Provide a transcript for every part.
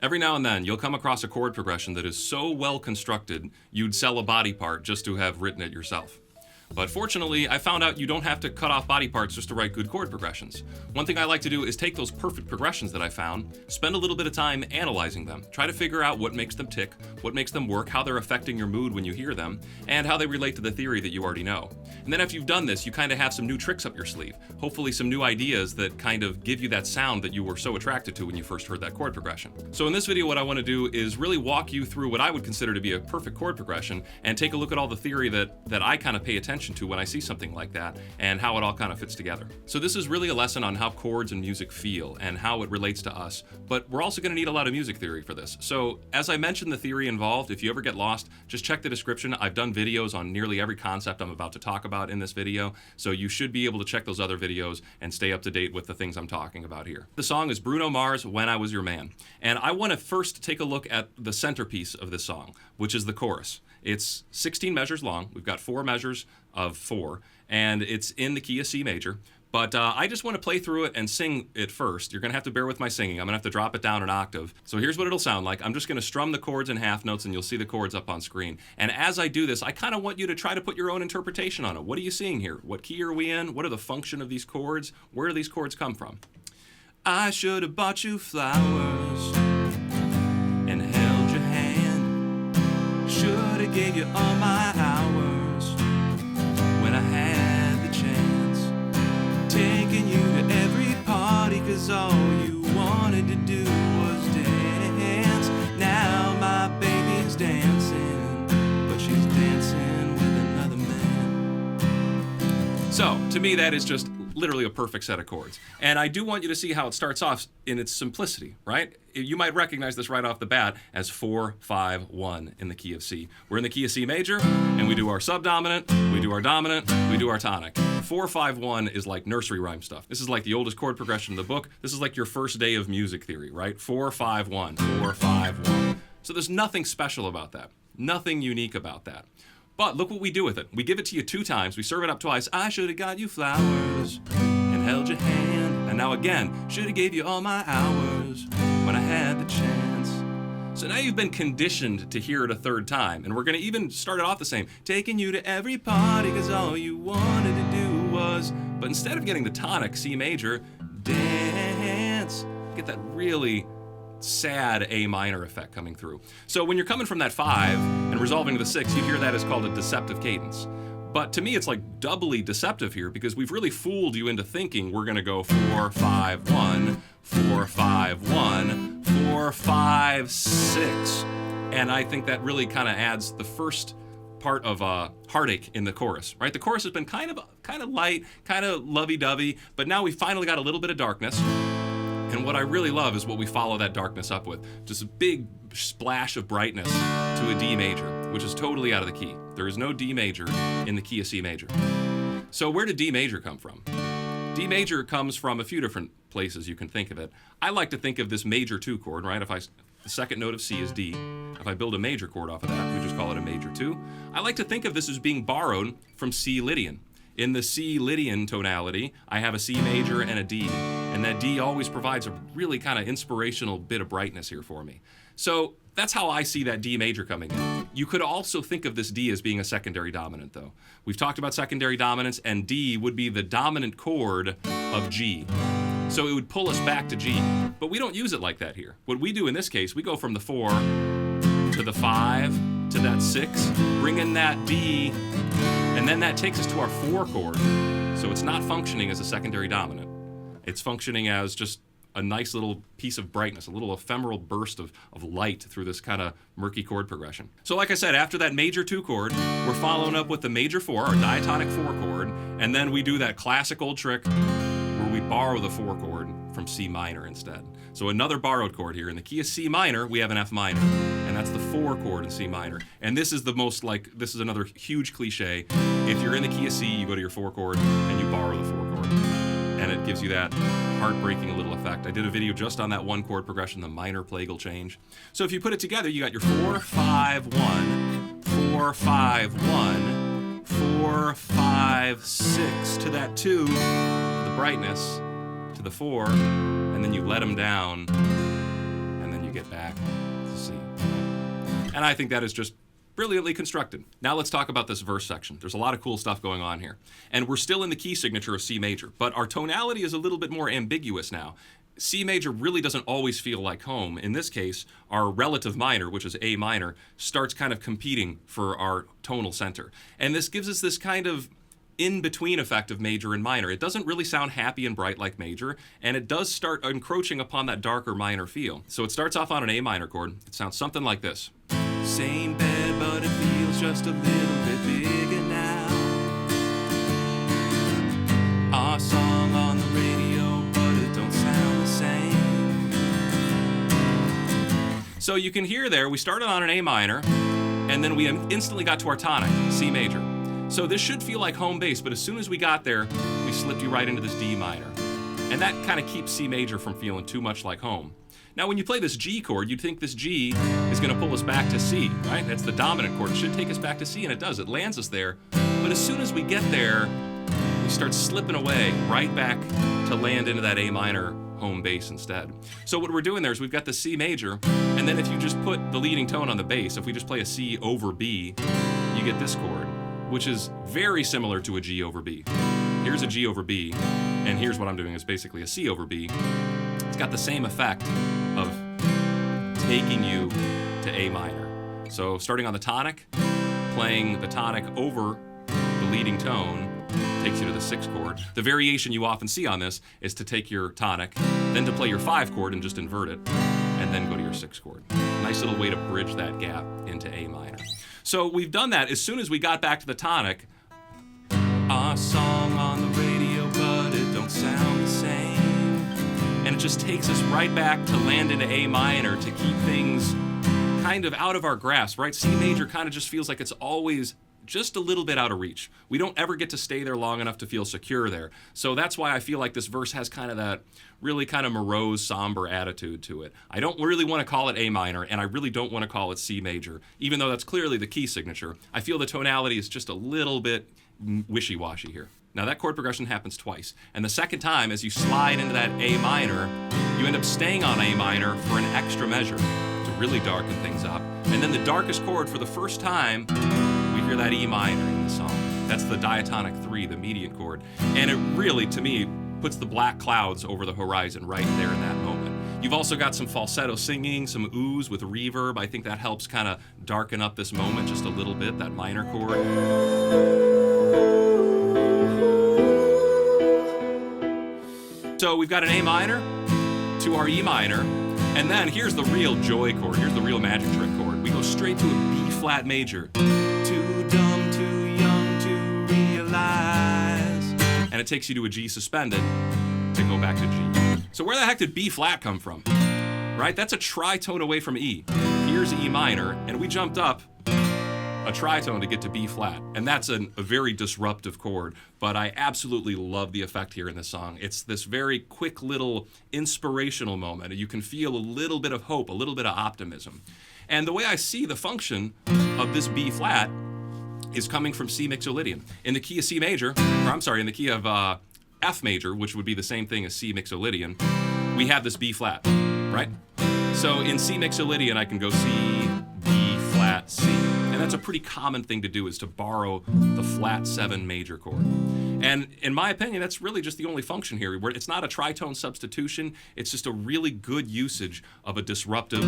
Every now and then, you'll come across a chord progression that is so well constructed, you'd sell a body part just to have written it yourself. But fortunately, I found out you don't have to cut off body parts just to write good chord progressions. One thing I like to do is take those perfect progressions that I found, spend a little bit of time analyzing them, try to figure out what makes them tick, what makes them work, how they're affecting your mood when you hear them, and how they relate to the theory that you already know. And then after you've done this, you kind of have some new tricks up your sleeve, hopefully some new ideas that kind of give you that sound that you were so attracted to when you first heard that chord progression. So in this video, what I want to do is really walk you through what I would consider to be a perfect chord progression and take a look at all the theory that I kind of pay attention to when I see something like that and how it all kind of fits together. So this is really a lesson on how chords and music feel and how it relates to us, but we're also going to need a lot of music theory for this. So as I mentioned the theory involved, if you ever get lost, just check the description. I've done videos on nearly every concept I'm about to talk about in this video, so you should be able to check those other videos and stay up to date with the things I'm talking about here. The song is Bruno Mars, When I Was Your Man, and I want to first take a look at the centerpiece of this song, which is the chorus. It's 16 measures long. We've got 4 measures of 4, and it's in the key of C major. But I just want to play through it and sing it first. You're going to have to bear with my singing. I'm going to have to drop it down an octave. So here's what it'll sound like. I'm just going to strum the chords in half notes, and you'll see the chords up on screen. And as I do this, I kind of want you to try to put your own interpretation on it. What are you seeing here? What key are we in? What are the function of these chords? Where do these chords come from? I should have bought you flowers and held your hand. Should have gave you all my hours when I had the chance. Taking you to every party, cause all you wanted to do was dance. Now my baby's dancing, but she's dancing with another man. So, to me, that is just literally a perfect set of chords. And I do want you to see how it starts off in its simplicity, right? You might recognize this right off the bat as 4, 5, 1 in the key of C. We're in the key of C major, and we do our subdominant, we do our dominant, we do our tonic. 4, 5, 1 is like nursery rhyme stuff. This is like the oldest chord progression in the book. This is like your first day of music theory, right? 4, 5, 1, 4, 5, 1. So there's nothing special about that. Nothing unique about that. But look what we do with it. We give it to you 2 times. We serve it up twice. I should have got you flowers and held your hand. And now again, should have gave you all my hours when I had the chance. So now you've been conditioned to hear it a 3rd time. And we're going to even start it off the same. Taking you to every party because all you wanted to do was... But instead of getting the tonic C major, dance. Get that really sad A minor effect coming through. So when you're coming from that 5 and resolving to the 6, you hear that as called a deceptive cadence. But to me, it's like doubly deceptive here because we've really fooled you into thinking we're going to go 4, 5, 1, 4, 5, 1, 4, 5, 6. And I think that really kind of adds the first part of heartache in the chorus, right? The chorus has been kind of light, kind of lovey-dovey, but now we finally got a little bit of darkness. And what I really love is what we follow that darkness up with. Just a big splash of brightness to a D major, which is totally out of the key. There is no D major in the key of C major. So where did D major come from? D major comes from a few different places you can think of it. I like to think of this major 2 chord, right? The second note of C is D. If I build a major chord off of that, we just call it a major 2. I like to think of this as being borrowed from C Lydian. In the C Lydian tonality, I have a C major and a D, and that D always provides a really kind of inspirational bit of brightness here for me. So that's how I see that D major coming in. You could also think of this D as being a secondary dominant, though. We've talked about secondary dominants, and D would be the dominant chord of G. So it would pull us back to G, but we don't use it like that here. What we do in this case, we go from the 4 to the 5 to that 6, bring in that D, and then that takes us to our 4 chord. So it's not functioning as a secondary dominant. It's functioning as just a nice little piece of brightness, a little ephemeral burst of light through this kind of murky chord progression. So like I said, after that major 2 chord, we're following up with the major 4, our diatonic 4 chord, and then we do that classic old trick where we borrow the 4 chord from C minor instead. So another borrowed chord here. In the key of C minor, we have an F minor, and that's the 4 chord in C minor. And this is this is another huge cliche. If you're in the key of C, you go to your 4 chord and you borrow the 4 chord. And it gives you that heartbreaking little effect. I did a video just on that 1 chord progression, the minor plagal change. So if you put it together, you got your 4, 5, 1, 4, 5, 1, 4, 5, 6 to that 2, the brightness, to the 4, and then you let them down, and then you get back to C. And I think that is just brilliantly constructed. Now let's talk about this verse section. There's a lot of cool stuff going on here. And we're still in the key signature of C major, but our tonality is a little bit more ambiguous now. C major really doesn't always feel like home. In this case, our relative minor, which is A minor, starts kind of competing for our tonal center. And this gives us this kind of in-between effect of major and minor. It doesn't really sound happy and bright like major, and it does start encroaching upon that darker minor feel. So it starts off on an A minor chord. It sounds something like this. Same bed, but it feels just a little bit bigger now. Our song on the radio, but it don't sound the same. So you can hear there, we started on an A minor, and then we instantly got to our tonic, C major. So this should feel like home base, but as soon as we got there, we slipped you right into this D minor. And that kind of keeps C major from feeling too much like home. Now, when you play this G chord, you'd think this G is going to pull us back to C, right? That's the dominant chord. It should take us back to C, and it does. It lands us there. But as soon as we get there, we start slipping away right back to land into that A minor home bass instead. So what we're doing there is we've got the C major, and then if you just put the leading tone on the bass, if we just play a C over B, you get this chord, which is very similar to a G over B. Here's a G over B, and here's what I'm doing is basically a C over B. It's got the same effect of taking you to A minor. So starting on the tonic, playing the tonic over the leading tone takes you to the 6th chord. The variation you often see on this is to take your tonic, then to play your 5 chord and just invert it, and then go to your 6th chord. Nice little way to bridge that gap into A minor. So we've done that as soon as we got back to the tonic. Our song on the radio, but it don't sound the same. And it just takes us right back to land into A minor to keep things kind of out of our grasp, right? C major kind of just feels like it's always just a little bit out of reach. We don't ever get to stay there long enough to feel secure there. So that's why I feel like this verse has kind of that really kind of morose, somber attitude to it. I don't really want to call it A minor, and I really don't want to call it C major, even though that's clearly the key signature. I feel the tonality is just a little bit wishy-washy here. Now that chord progression happens twice, and the second time, as you slide into that A minor, you end up staying on A minor for an extra measure to really darken things up. And then the darkest chord for the first time, we hear that E minor in the song. That's the diatonic 3, the median chord. And it really, to me, puts the black clouds over the horizon right there in that moment. You've also got some falsetto singing, some oohs with reverb. I think that helps kind of darken up this moment just a little bit, that minor chord. So we've got an A minor to our E minor, and then here's the real joy chord. Here's the real magic trick chord. We go straight to a B flat major. Too dumb, too young to realize. And it takes you to a G suspended to go back to G. So where the heck did B flat come from? Right? That's a tritone away from E. Here's E minor, and we jumped up a tritone to get to B flat. And that's a very disruptive chord, but I absolutely love the effect here in this song. It's this very quick little inspirational moment. You can feel a little bit of hope, a little bit of optimism. And the way I see the function of this B flat is coming from C mixolydian. In the key of C major, in the key of F major, which would be the same thing as C mixolydian, we have this B flat, right? So in C mixolydian, I can go C, B flat, C. And that's a pretty common thing to do, is to borrow the flat 7 major chord. And in my opinion, that's really just the only function here. Where it's not a tritone substitution, it's just a really good usage of a disruptive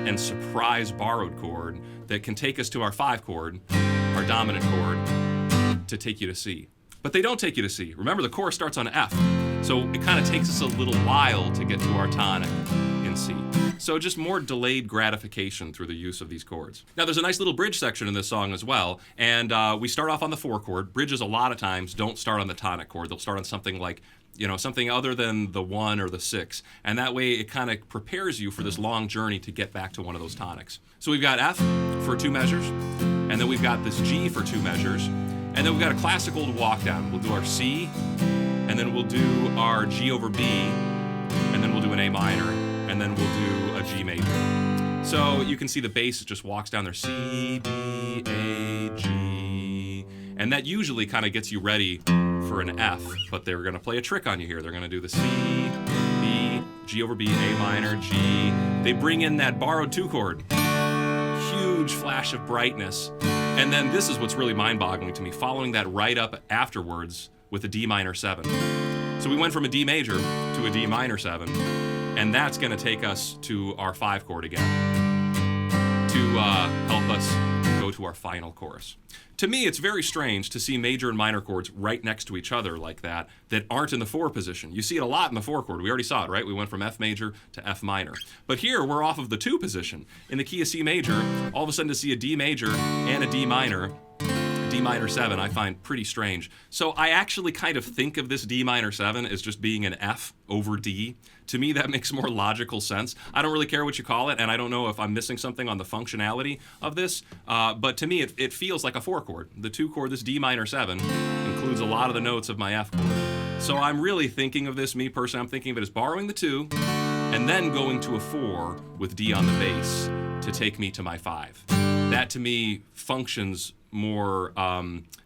and surprise borrowed chord that can take us to our 5 chord, our dominant chord, to take you to C. But they don't take you to C. Remember, the chorus starts on F, so it kind of takes us a little while to get to our tonic in C. So just more delayed gratification through the use of these chords. Now there's a nice little bridge section in this song as well, and we start off on the 4 chord. Bridges a lot of times don't start on the tonic chord. They'll start on something like, something other than the 1 or the 6, and that way it kind of prepares you for this long journey to get back to one of those tonics. So we've got F for 2 measures, and then we've got this G for 2 measures, and then we've got a classic old walk down. We'll do our C, and then we'll do our G over B, and then we'll do an A minor, and then we'll do a G major. So you can see the bass just walks down there, C, B, A, G, and that usually kind of gets you ready for an F, but they're going to play a trick on you here. They're going to do the C, B, G over B, A minor, G. They bring in that borrowed 2 chord. Huge flash of brightness. And then this is what's really mind-boggling to me, following that right up afterwards with a D minor 7. So we went from a D major to a D minor 7, and that's going to take us to our 5 chord again to help us go to our final chorus. To me, it's very strange to see major and minor chords right next to each other like that aren't in the 4 position. You see it a lot in the 4 chord. We already saw it, right? We went from F major to F minor. But here, we're off of the 2 position. In the key of C major, all of a sudden to see a D major and a D minor 7, I find pretty strange. So I actually kind of think of this D minor 7 as just being an F over D. To me, that makes more logical sense. I don't really care what you call it, and I don't know if I'm missing something on the functionality of this, but to me, it feels like a 4 chord. The 2 chord, this D minor 7, includes a lot of the notes of my F chord. So I'm really thinking of this, me personally, I'm thinking of it as borrowing the 2, and then going to a 4 with D on the bass to take me to my 5. That, to me, functions more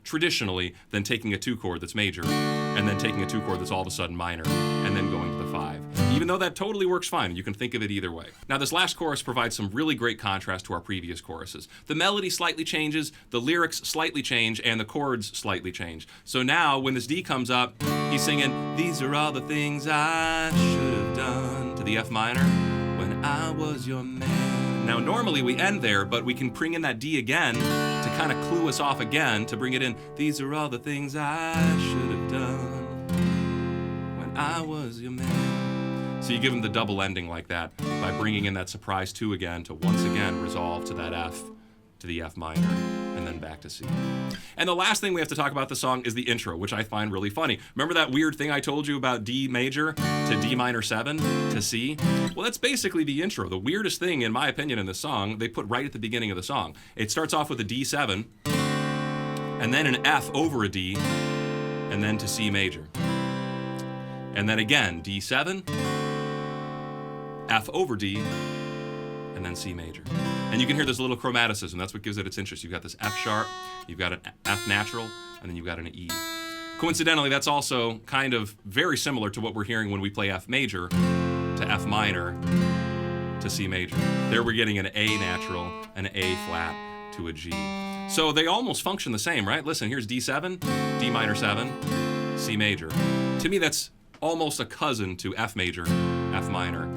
traditionally than taking a 2 chord that's major and then taking a 2 chord that's all of a sudden minor and then going to the 5. Even though that totally works fine, you can think of it either way. Now, this last chorus provides some really great contrast to our previous choruses. The melody slightly changes, the lyrics slightly change, and the chords slightly change. So now, when this D comes up, he's singing, "These are all the things I should have done," to the F minor, "when I was your man." Now, normally we end there, but we can bring in that D again to kind of clue us off again, to bring it in, "These are all the things I should have done when I was your man." So you give him the double ending like that by bringing in that surprise 2 again to once again resolve to that F, to the F minor, and then back to C. And the last thing we have to talk about the song is the intro, which I find really funny. Remember that weird thing I told you about D major to D minor 7 to C? Well, that's basically the intro. The weirdest thing, in my opinion, in this song, they put right at the beginning of the song. It starts off with a D7, and then an F over a D, and then to C major. And then again, D7, F over D, and then C major. And you can hear this little chromaticism. That's what gives it its interest. You've got this F sharp, you've got an F natural, and then you've got an E. Coincidentally, that's also kind of very similar to what we're hearing when we play F major to F minor to C major. There we're getting an A natural, an A flat to a G. So they almost function the same, right? Listen, here's D7, D minor 7, C major. To me, that's almost a cousin to F major, F minor,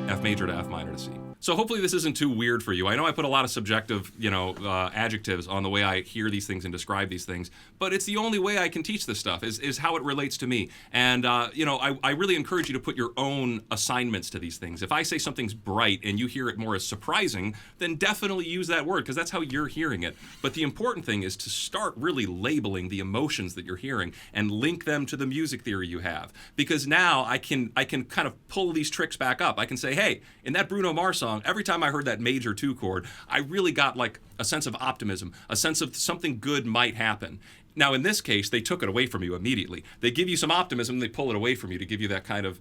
F major to F minor to C. So hopefully this isn't too weird for you. I know I put a lot of subjective, adjectives on the way I hear these things and describe these things, but it's the only way I can teach this stuff is how it relates to me. And, I really encourage you to put your own assignments to these things. If I say something's bright and you hear it more as surprising, then definitely use that word because that's how you're hearing it. But the important thing is to start really labeling the emotions that you're hearing and link them to the music theory you have. Because now I can kind of pull these tricks back up. I can say, hey, in that Bruno Mars song, every time I heard that major 2 chord, I really got like a sense of optimism, a sense of something good might happen. Now, in this case, they took it away from you immediately. They give you some optimism, they pull it away from you to give you that kind of,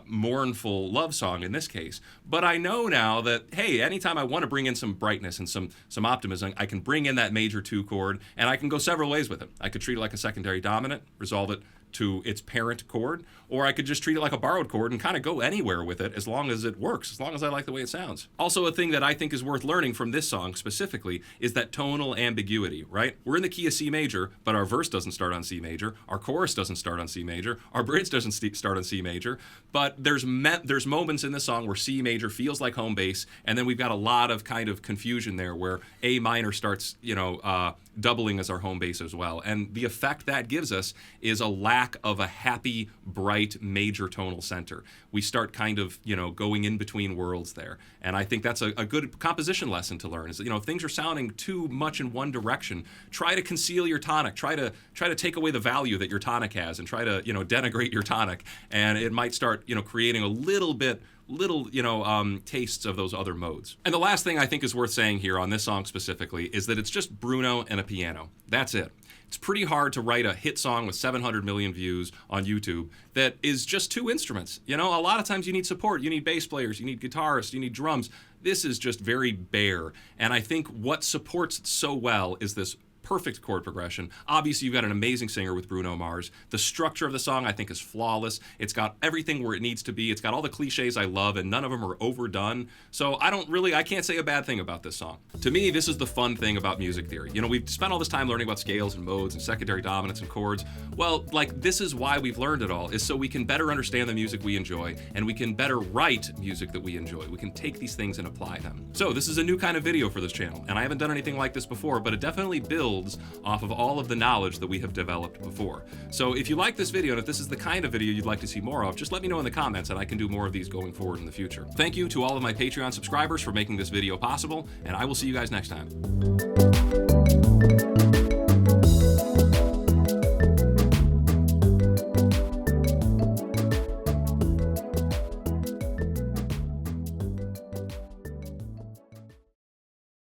mournful love song in this case. But I know now that, hey, anytime I want to bring in some brightness and some optimism, I can bring in that major 2 chord, and I can go several ways with it. I could treat it like a secondary dominant, resolve it to its parent chord, or I could just treat it like a borrowed chord and kind of go anywhere with it as long as it works, as long as I like the way it sounds. Also, a thing that I think is worth learning from this song specifically is that tonal ambiguity, right? We're in the key of C major, but our verse doesn't start on C major, our chorus doesn't start on C major, our bridge doesn't start on C major, but there's moments in this song where C major feels like home base, and then we've got a lot of kind of confusion there where A minor starts, doubling as our home base as well. And the effect that gives us is a lack of a happy, bright, major tonal center. We start kind of, going in between worlds there. And I think that's a good composition lesson to learn is, if things are sounding too much in one direction, try to conceal your tonic, try to take away the value that your tonic has and try to, denigrate your tonic. And it might start, creating a little tastes of those other modes. And the last thing I think is worth saying here on this song specifically is that it's just Bruno and a piano. That's it. It's pretty hard to write a hit song with 700 million views on YouTube that is just 2 instruments. A lot of times you need support. You need bass players, you need guitarists, you need drums. This is just very bare. And I think what supports it so well is this perfect chord progression. Obviously, you've got an amazing singer with Bruno Mars. The structure of the song, I think, is flawless. It's got everything where it needs to be. It's got all the cliches I love, and none of them are overdone. So I can't say a bad thing about this song. To me, this is the fun thing about music theory. You know, we've spent all this time learning about scales and modes and secondary dominants and chords. Well, like, this is why we've learned it all, is so we can better understand the music we enjoy, and we can better write music that we enjoy. We can take these things and apply them. So this is a new kind of video for this channel, and I haven't done anything like this before, but it definitely builds off of all of the knowledge that we have developed before. So if you like this video, and if this is the kind of video you'd like to see more of, just let me know in the comments, and I can do more of these going forward in the future. Thank you to all of my Patreon subscribers for making this video possible, and I will see you guys next time.